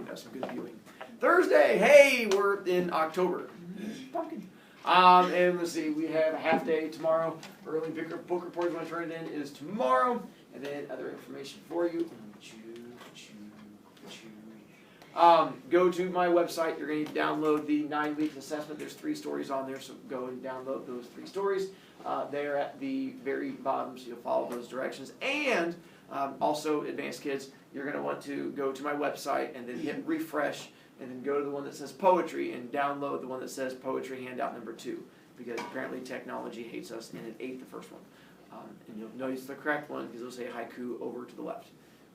have some good viewing. Thursday, hey, we're in October. Pumpkin. And let's see, we have a half day tomorrow. Early book report you want to turn it in is tomorrow. And then other information for you. Go to my website. You're going to download the 9-week assessment. There's 3 stories on there, so go and download those 3 stories. They're at the very bottom, so you'll follow those directions. And also, advanced kids, you're going to want to go to my website and then hit refresh, and then go to the one that says poetry and download the one that says poetry handout number 2, because apparently technology hates us and it ate the first one. And you'll notice the correct one because it'll say haiku over to the left.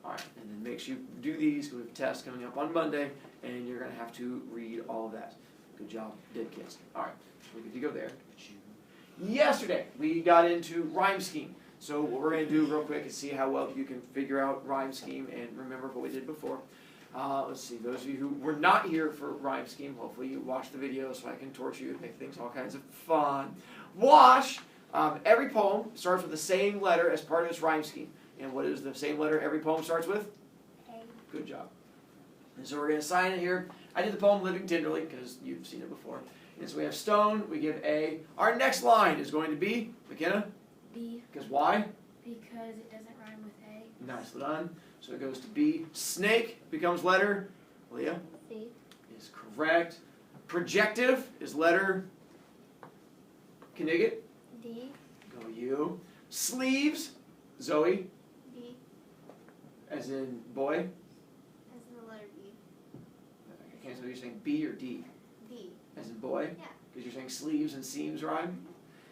All right, and then make sure you do these because we have a test coming up on Monday, and you're going to have to read all of that. Good job, dead kids. All right, we're good to go there. Yesterday, we got into rhyme scheme. So what we're going to do real quick is see how well you can figure out rhyme scheme and remember what we did before. Let's see, those of you who were not here for rhyme scheme, hopefully you watched the video so I can torture you and make things all kinds of fun. Wash. Every poem starts with the same letter as part of this rhyme scheme. And what is the same letter every poem starts with? A. Good job. And so we're going to assign it here. I did the poem Living Tenderly because you've seen it before. And so we have stone, we give A. Our next line is going to be, McKenna? B. Because why? Because it doesn't rhyme with A. Nicely done. So it goes to B. Snake becomes letter, Leah? C. Is correct. Projective is letter, Knigget? D. Go you. Sleeves, Zoe? B. As in boy? As in the letter B. Okay, so you're saying B or D? D. As in boy? Yeah. Because you're saying sleeves and seams rhyme?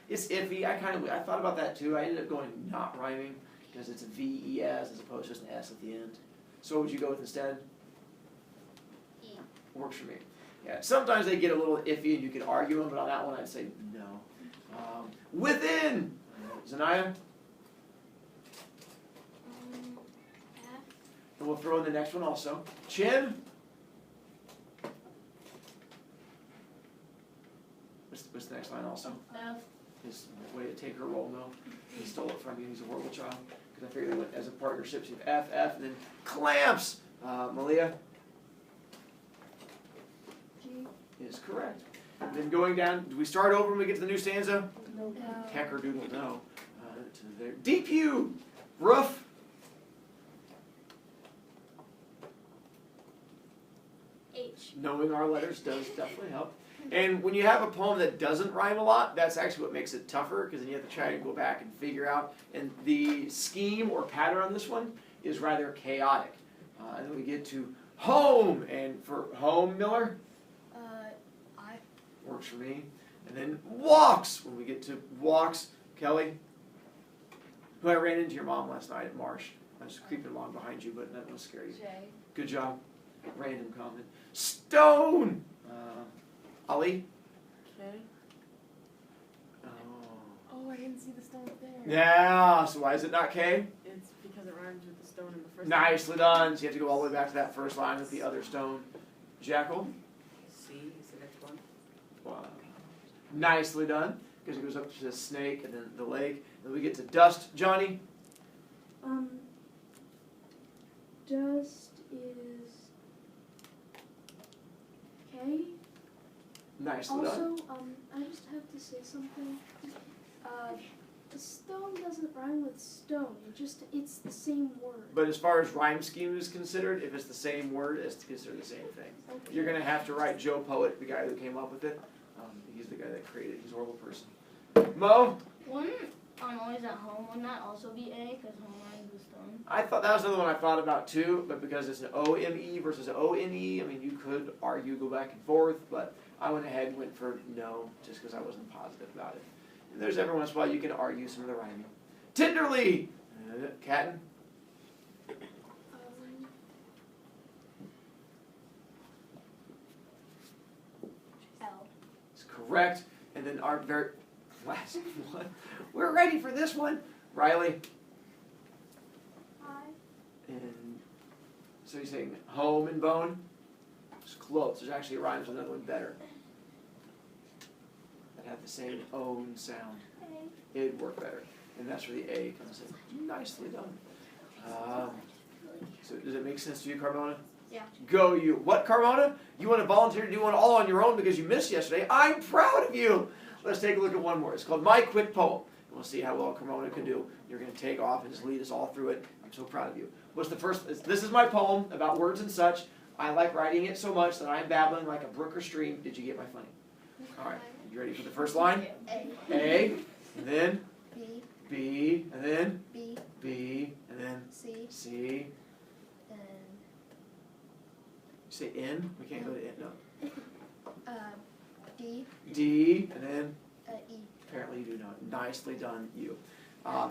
It's iffy. I thought about that too. I ended up going not rhyming because it's a V-E-S as opposed to just an S at the end. So what would you go with instead? E. Works for me. Yeah, sometimes they get a little iffy and you can argue them, but on that one I'd say no. Within! Zanaya? F. And we'll throw in the next one also. Chin? What's the next line also? F. His way to take her role, no. He stole it from you. He's a horrible child. Because I figured they went as a partnership. So you have F, F, and then clamps. Malia? G. Is correct. And then going down, do we start over when we get to the new stanza? No. Heck or doodle, no. To there. Deep U. Roof. H. Knowing our letters does definitely help. And when you have a poem that doesn't rhyme a lot, that's actually what makes it tougher, because then you have to try to go back and figure out. And the scheme or pattern on this one is rather chaotic. And then we get to home. And for home, Miller? I. Works for me. And then walks. When we get to walks, Kelly? Who I ran into your mom last night at Marsh. I was creeping along behind you, but that won't scare you. J. Good job. Random comment. Stone. Ali. K. Oh. Oh, I didn't see the stone up there. Yeah. So why is it not K? It's because it rhymes with the stone in the first Nicely done. So you have to go all the way back to that first line with the other stone. Jackal. C is the next one. Wow. Nicely done. Because it goes up to the snake and then the lake. Then we get to dust. Johnny. Dust is K. Nicely done. Also, I just have to say something. The stone doesn't rhyme with stone. It's the same word. But as far as rhyme scheme is considered, if it's the same word, it's considered the same thing. Okay. You're going to have to write Joe Poet, the guy who came up with it. He's the guy that created it. He's a horrible person. Mo? Wouldn't I'm always at home. Wouldn't that also be A? Because home rhymes with stone. I thought that was another one I thought about too, but because it's an O-M-E versus an O-N-E, I mean, you could argue, go back and forth, but I went ahead and went for no, just because I wasn't positive about it. And there's every once in a while you can argue some of the rhyming. Tenderly! Catton? L. It's correct. And then our very last one. We're ready for this one. Riley? I. And so you're saying home and bone? It's close. There's actually rhymes with another one better. That have the same own sound. A. It'd work better. And that's where the A comes in. Nicely done. So does it make sense to you, Carbona? Yeah. Go you. What, Carmona? You want to volunteer to do one all on your own because you missed yesterday? I'm proud of you. Let's take a look at one more. It's called My Quick Poem. And we'll see how well Carmona can do. You're going to take off and just lead us all through it. I'm so proud of you. What's the first? This is my poem about words and such. I like writing it so much that I'm babbling like a brook or stream. Did you get my funny? All right. You ready for the first line? A. And then B, B. And then B, B. And then C, C. and You say N? We can't go to N. No. D, D. And then E. apparently you do not. Nicely done, you.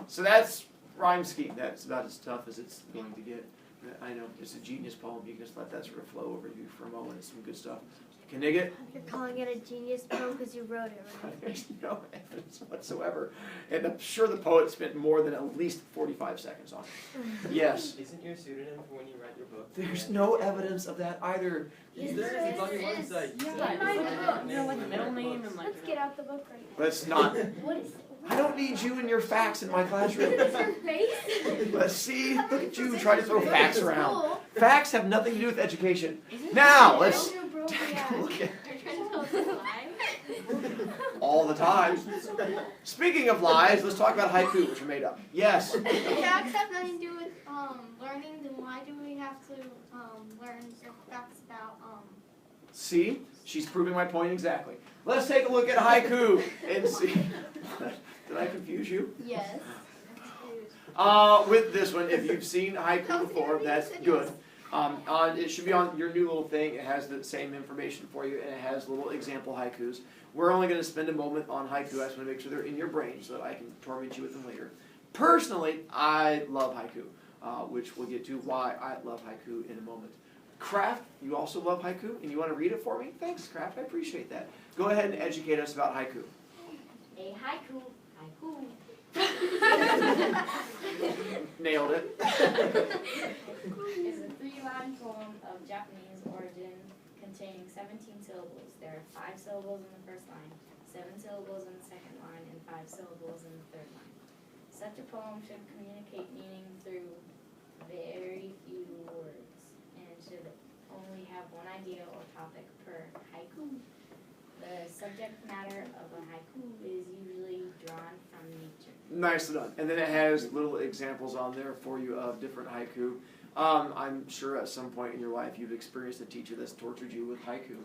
So that's rhyme scheme. That's about as tough as it's going to get. I know it's a genius poem. You can just let that sort of flow over you for a moment. It's some good stuff. Knigget? You're calling it a genius poem because you wrote it, right? There's no evidence whatsoever. And I'm sure the poet spent more than at least 45 seconds on it. Yes. Isn't your pseudonym for when you write your book? There's no evidence of that either. Yes, there is. It's on your website. You know, like the middle name and like. Let's get out the book right now. Let's not. What is I don't need you and your facts in my classroom. your face? Let's see. Look at you try to throw facts around. Facts have nothing to do with education. Now, let's take a look at all the time. Speaking of lies, let's talk about haiku, which are made up. Yes. Facts have nothing to do with learning, then why do we have to learn facts about See? She's proving my point exactly. Let's take a look at haiku and see. Did I confuse you? Yes. With this one, if you've seen haiku before, that's good. It should be on your new little thing. It has the same information for you, and it has little example haikus. We're only going to spend a moment on haiku. I just want to make sure they're in your brain so that I can torment you with them later. Personally, I love haiku, which we'll get to why I love haiku in a moment. Kraft, you also love haiku, and you want to read it for me? Thanks, Kraft. I appreciate that. Go ahead and educate us about haiku. A haiku. Haiku. Nailed it. Is a three-line poem of Japanese origin containing 17 syllables. There are 5 syllables in the first line, 7 syllables in the second line, and 5 syllables in the third line. Such a poem should communicate meaning through very few words and should only have one idea or topic per haiku. The subject matter of a haiku is usually drawn from nature. Nicely done. And then it has little examples on there for you of different haiku. I'm sure at some point in your life you've experienced a teacher that's tortured you with haiku.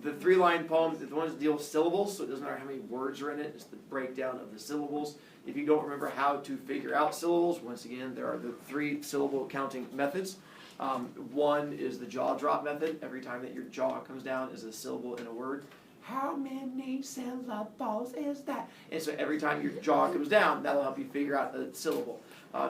The 3-line poem, the ones that deal with syllables, so it doesn't matter how many words are in it, it's the breakdown of the syllables. If you don't remember how to figure out syllables, once again, there are the 3 syllable counting methods. One is the jaw drop method. Every time that your jaw comes down is a syllable in a word. How many syllables is that? And so every time your jaw comes down, that'll help you figure out a syllable.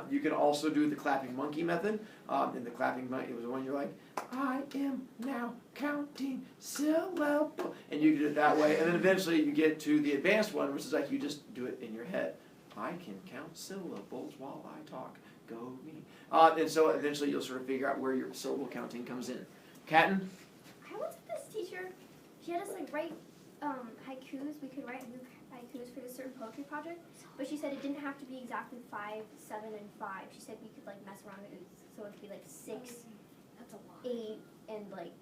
You can also do the clapping monkey method. And the clapping monkey was when you're like, I am now counting syllables. And you do it that way. And then eventually you get to the advanced one, which is like you just do it in your head. I can count syllables while I talk. Go me. And so eventually you'll sort of figure out where your syllable counting comes in. Catton? I was with this teacher. She had us like write haikus. We could write haikus for this certain poetry project, but she said it didn't have to be exactly 5, 7, and 5. She said we could like mess around with it, so it could be like 6, That's a lot. 8, and like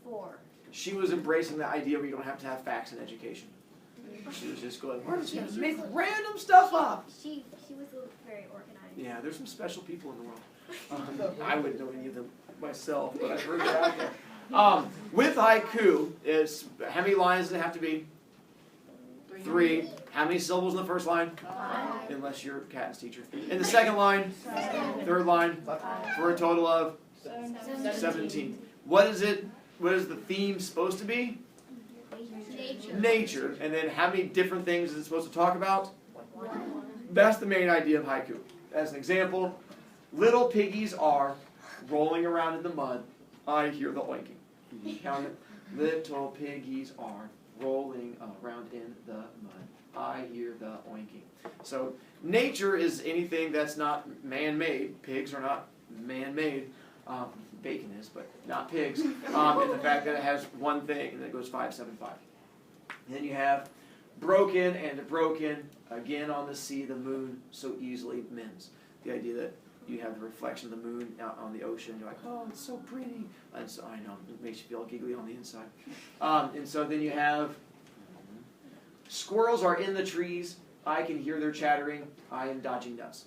4. She was embracing the idea where you don't have to have facts in education. She was just going, we're just going to make random stuff up. She was very organized. Yeah, there's some special people in the world. I wouldn't know any of them myself, but I've heard they're out there. With haiku, it's how many lines does it have to be? 3. How many syllables in the first line? 5. Unless you're Catton's teacher. In the second line? 7. Third line? For a total of 17. What is it? What is the theme supposed to be? Nature. And then how many different things is it supposed to talk about? 1. That's the main idea of haiku. As an example, little piggies are rolling around in the mud. I hear the oinking. You count it. Little piggies are rolling around in the mud. I hear the oinking. So nature is anything that's not man-made. Pigs are not man-made. Bacon is, but not pigs. And the fact that it has one thing and it goes 5, 7, 5. And then you have broken and broken, again on the sea the moon so easily mends. The idea that You have the reflection of the moon out on the ocean. You're like, oh, it's so pretty. And so I know it makes you feel giggly on the inside. And so then you have squirrels are in the trees. I can hear their chattering. I am dodging nuts.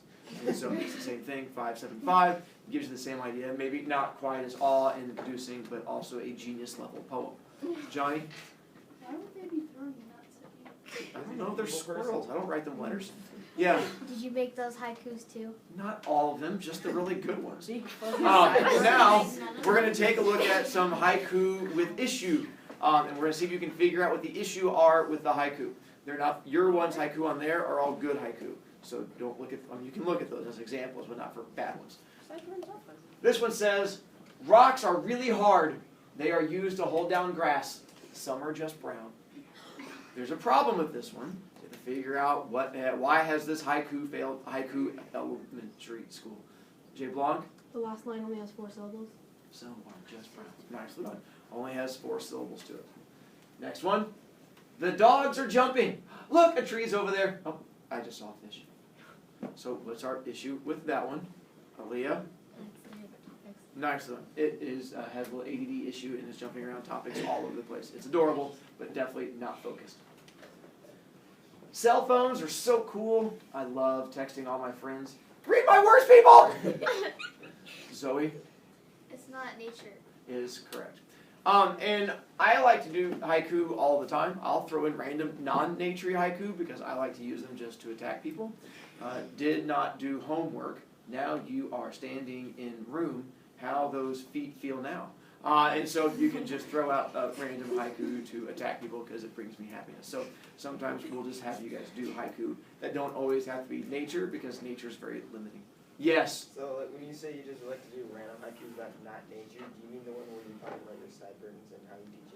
And so it's the same thing. 575 gives you the same idea. Maybe not quite as awe-inducing, but also a genius-level poem. Johnny? Why would they be throwing nuts at you? I don't know. They're squirrels. I don't write them letters. Yeah. Did you make those haikus too? Not all of them, just the really good ones. Now, we're going to take a look at some haiku with issue. And we're going to see if you can figure out what the issue are with the haiku. They're not, your ones haiku on there are all good haiku. So don't look at, you can look at those as examples, but not for bad ones. This one says, rocks are really hard. They are used to hold down grass. Some are just brown. There's a problem with this one. You have to figure out why has this haiku failed haiku elementary school. Jay Blanc? The last line only has 4 syllables. Some are just brown. Nicely done. Only has 4 syllables to it. Next one. The dogs are jumping. Look, a tree's over there. Oh, I just saw a fish. So what's our issue with that one? Aaliyah? Nice one. It is has a little ADD issue and is jumping around topics all over the place. It's adorable, but definitely not focused. Cell phones are so cool. I love texting all my friends. Read my words, people! Zoe? It's not nature. Is correct. And I like to do haiku all the time. I'll throw in random non-nature haiku because I like to use them just to attack people. Did not do homework. Now you are standing in room. How those feet feel now. And so you can just throw out a random haiku to attack people because it brings me happiness. So sometimes we'll just have you guys do haiku that don't always have to be nature because nature is very limiting. Yes? So like, when you say you just like to do random haikus that not nature, do you mean the one where you talk about your sideburns and how you teach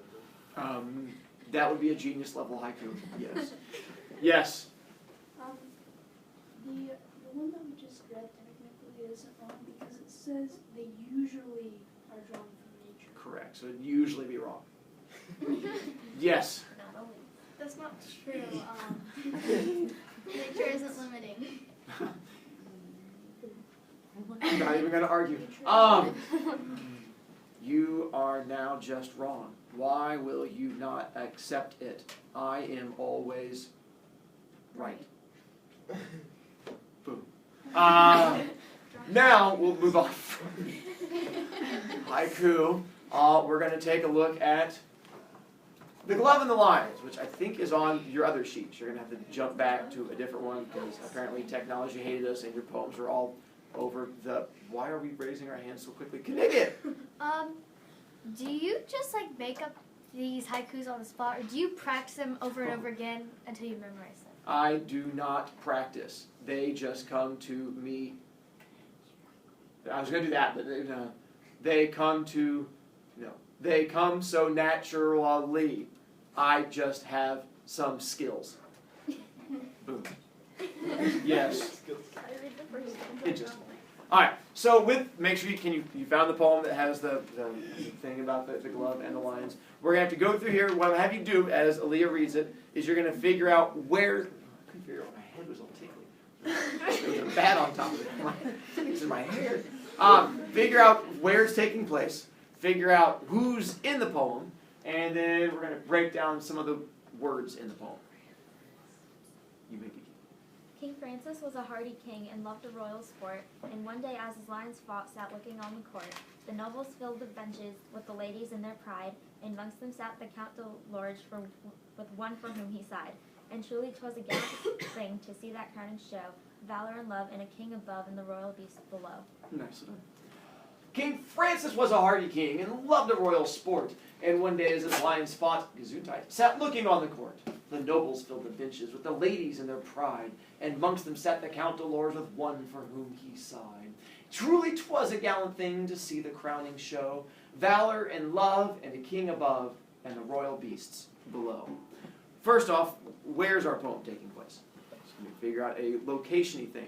English? That would be a genius level haiku. Yes. Yes. The one that we just read technically isn't wrong because it says they usually are drawn from nature. Correct. So it'd usually be wrong. Yes. That's not true. Nature isn't limiting. I'm not even going to argue. You are now just wrong. Why will you not accept it? I am always right. Boom. Now we'll move on from haiku. We're going to take a look at the glove and the lines, which I think is on your other sheets. You're going to have to jump back to a different one because apparently technology hated us and your poems are all over the... Why are we raising our hands so quickly? Canadian! Do you just like make up these haikus on the spot, or do you practice them over and over again until you memorize them? I do not practice. They just come to me. I was going to do that, but they come to... No. They come so naturally. I just have some skills. Boom. Yes. It just... Alright, so make sure you found the poem that has the thing about the glove and the lines. We're going to have to go through here. What I'll have you do, as Aaliyah reads it, is you're going to figure out where... I couldn't figure out my head was all tickly. There was a bat on top of it. It's in my hair. Figure out where it's taking place. Figure out who's in the poem. And then we're going to break down some of the words in the poem. You may begin. King Francis was a hardy king and loved a royal sport, and one day as his lions fought sat looking on the court, the nobles filled the benches with the ladies in their pride, and amongst them sat the Count de Lorge with one for whom he sighed. And truly 'twas a gallant thing to see that crowning show, valor and love, and a king above and the royal beasts below. Nicely done. King Francis was a hardy king and loved a royal sport, and one day as his lions fought, Gesundheit, sat looking on the court. The nobles filled the benches with the ladies in their pride, and amongst them sat the Count de Lorge with one for whom he sighed. Truly 'twas a gallant thing to see the crowning show, valor and love, and a king above, and the royal beasts below. First off, where's our poem taking place? So let me figure out a location-y thing.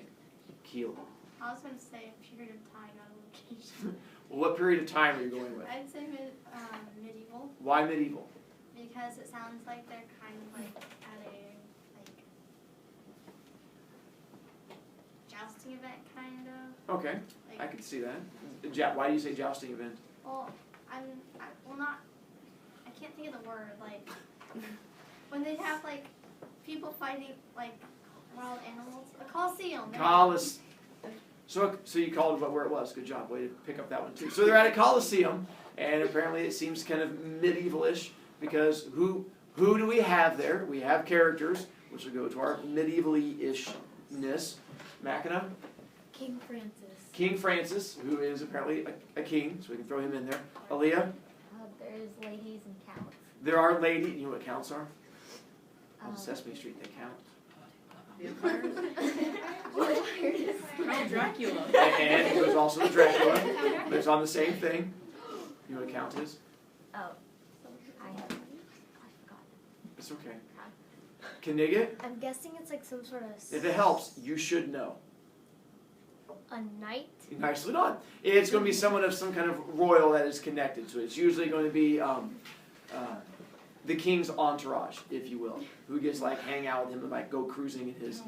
Kiel. I was going to say a period of time, not a location. Well, what period of time are you going with? I'd say medieval, Why medieval? because it sounds like they're kind of like at a jousting event, kind of. Okay, I can see that. Why do you say jousting event? Well, not. I can't think of the word. Like when they have like people fighting like wild animals. A coliseum. So you called about where it was. Good job. Way to pick up that one too. So they're at a coliseum, and apparently it seems kind of medieval-ish because who do we have there? We have characters, which will go to our medieval-ishness. Machina? King Francis. King Francis, who is apparently a king, so we can throw him in there. Aaliyah? There's ladies and counts. There are ladies. You know what counts are? On Sesame Street, they count. Oh, Dracula. And there's also Dracula. There's on the same thing. You know what a count is? Oh, I forgot. It's okay. Knigget? I'm guessing it's like some sort of If it helps, you should know. a knight. Nicely done. It's going to be someone of some kind of royal that is connected to it. It's usually going to be the king's entourage, if you will, who gets like hang out with him and like go cruising in his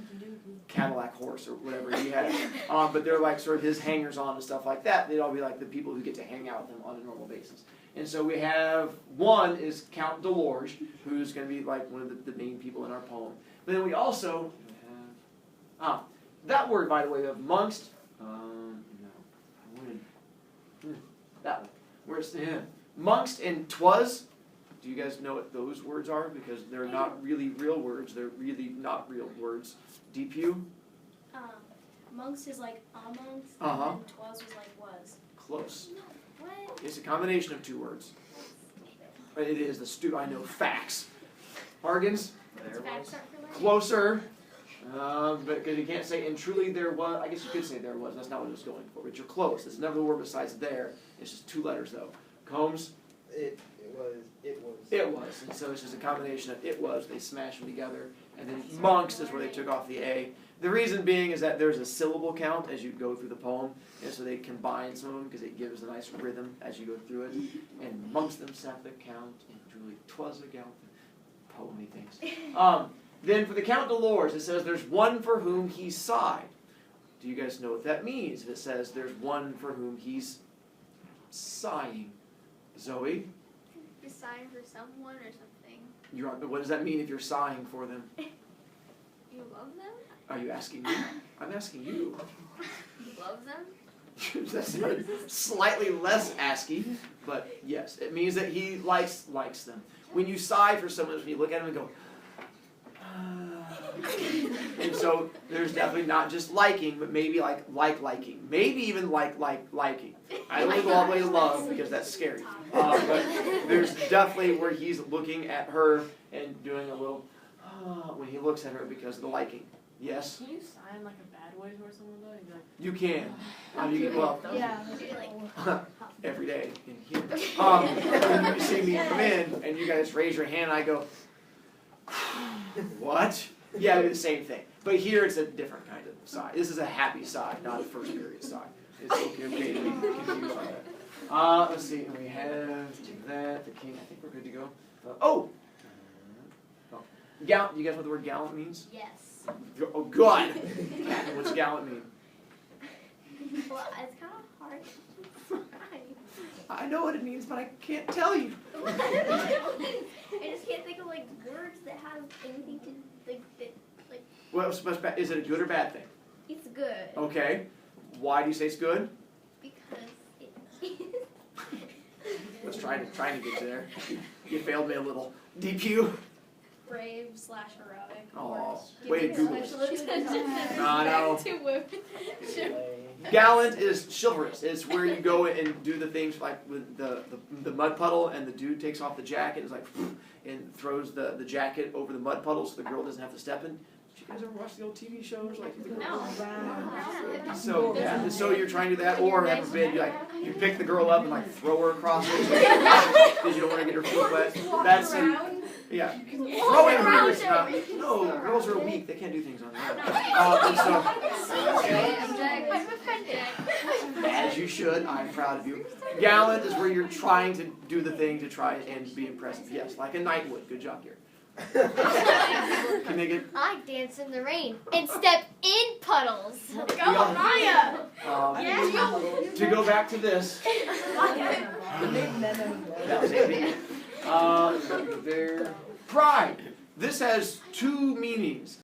Cadillac horse or whatever he has. But they're like sort of his hangers-on and stuff like that. They'd all be like the people who get to hang out with him on a normal basis. And so we have one is Count Delorge, who's going to be like one of the main people in our poem. But then we also have that word, by the way, of amongst. That one. Where's amongst and twas? Do you guys know what those words are? Because they're not really real words. They're really not real words. DPU? Amongst is like amongst, Uh-huh. and then twas was like was. Close. What? It's a combination of two words. But it is I know. Facts. Hargens? Facts aren't related. Closer. But because you can't say, and truly there was, I guess you could say there was, that's not what it was going for, but you're close. There's another word besides there. It's just two letters though. Combs? It was. It was. And so it's just a combination of it was, they smashed them together. And then monks is where they took off the A. The reason being is that there's a syllable count as you go through the poem, and so they combine some of them because it gives a nice rhythm as you go through it. And amongst them sat the count, and truly 'twas a gallant, poemy things. Then for the Count Delors, it says there's one for whom he sighed. Do you guys know what that means? If it says there's one for whom he's sighing. Zoe? You're sighing for someone or something. What does that mean if you're sighing for them? You love them? Are you asking me? I'm asking you. You love them? That's slightly less asky, but yes, it means that he likes them. When you sigh for someone, when you look at them and go, and so there's definitely not just liking, but maybe liking, maybe even liking. I don't want to go all the way to love because that's scary. But there's definitely where he's looking at her and doing a little when he looks at her because of the liking. Yes. Can you sigh in like a bad way towards someone though? You'd be like, You can. Well, yeah. every day in here. When you see me come in and you guys raise your hand, I go, what? Yeah, I do the same thing. But here it's a different kind of sigh. This is a happy sigh, not a first period sigh. It's okay to be confused by that. Let's see. We have that. The king. I think we're good to go. Gallant. Do you guys know what the word gallant means? Yes. Oh, God. What's gallant mean? Well, it's kind of hard to describe. I know what it means, but I can't tell you. I just can't think of like words that have anything to like. Well, is it a good or bad thing? It's good Okay. Why do you say it's good? because it is. Let's trying to get you there. You failed me a little. DQ? Brave/heroic. Oh, way to Google it. No. Gallant is chivalrous. It's where you go and do the things like with the mud puddle and the dude takes off the jacket, is like, and throws the jacket over the mud puddle so the girl doesn't have to step in. Did you guys ever watch the old TV shows like the girl? No. So yeah, so you're trying to do that, or heaven forbid, you pick the girl up and like throw her across it because you don't want to get her feet wet. That's yeah. Throwing her is not. No, girls are weak. They can't do things on their own. I'm offended. As you should. I'm proud of you. Gallant is where you're trying to do the thing to try and be impressive. Yes, like a knight would. Good job here. Can they get? I dance in the rain and step in puddles. Go, Maya! To go back to this. That was Amy. There. Pride. This has two meanings.